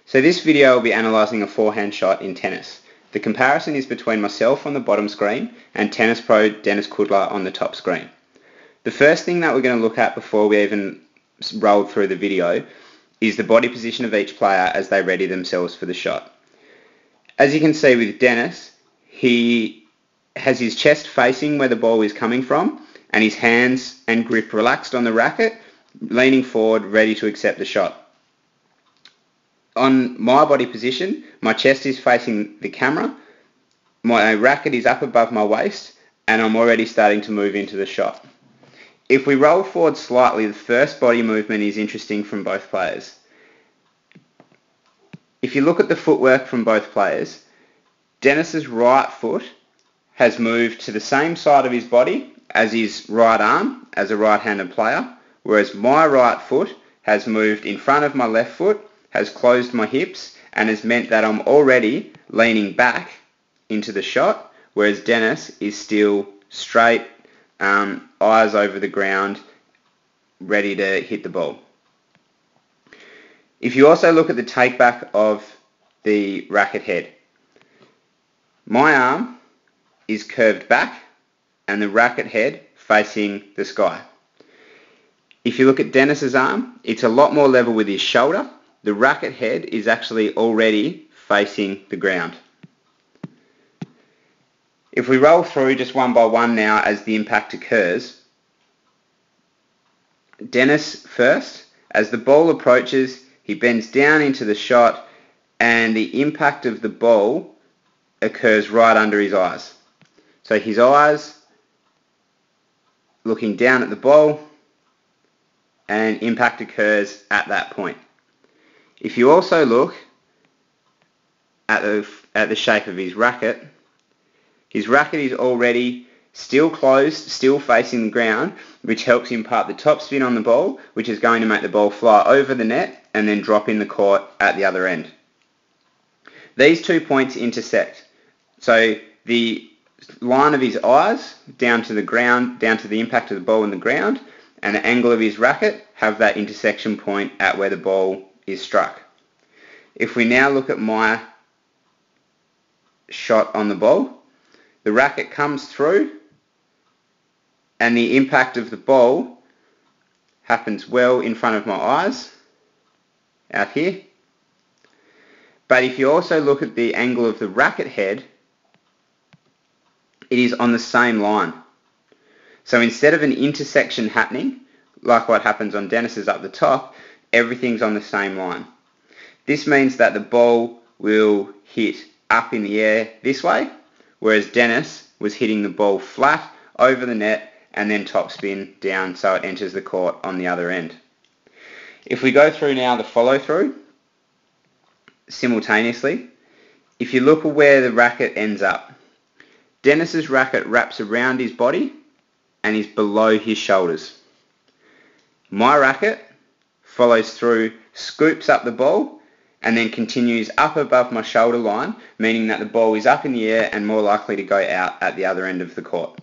So this video will be analysing a forehand shot in tennis. The comparison is between myself on the bottom screen and tennis pro Dennis Kudla on the top screen. The first thing that we're going to look at before we even roll through the video is the body position of each player as they ready themselves for the shot. As you can see with Dennis, he has his chest facing where the ball is coming from and his hands and grip relaxed on the racket, leaning forward, ready to accept the shot. On my body position, my chest is facing the camera, my racket is up above my waist, and I'm already starting to move into the shot. If we roll forward slightly, the first body movement is interesting from both players. If you look at the footwork from both players, Dennis's right foot has moved to the same side of his body as his right arm as a right-handed player, whereas my right foot has moved in front of my left foot, has closed my hips, and has meant that I'm already leaning back into the shot, whereas Dennis is still straight, eyes over the ground, ready to hit the ball. If you also look at the take back of the racket head, my arm is curved back and the racket head facing the sky. If you look at Dennis's arm, it's a lot more level with his shoulder. The racket head is actually already facing the ground. If we roll through just one by one now as the impact occurs, Dennis first, as the ball approaches, he bends down into the shot and the impact of the ball occurs right under his eyes. So his eyes looking down at the ball and impact occurs at that point. If you also look at the shape of his racket is already still closed, still facing the ground, which helps impart the top spin on the ball, which is going to make the ball fly over the net and then drop in the court at the other end. These 2 points intersect. So the line of his eyes down to the ground, down to the impact of the ball in the ground, and the angle of his racket have that intersection point at where the ball is struck. If we now look at my shot on the ball, the racket comes through and the impact of the ball happens well in front of my eyes, out here. But if you also look at the angle of the racket head, it is on the same line. So instead of an intersection happening, like what happens on Dennis's up the top, everything's on the same line. This means that the ball will hit up in the air this way, whereas Dennis was hitting the ball flat over the net and then top spin down so it enters the court on the other end. If we go through now the follow through simultaneously, if you look at where the racket ends up, Dennis's racket wraps around his body and is below his shoulders. My racket follows through, scoops up the ball, and then continues up above my shoulder line, meaning that the ball is up in the air and more likely to go out at the other end of the court.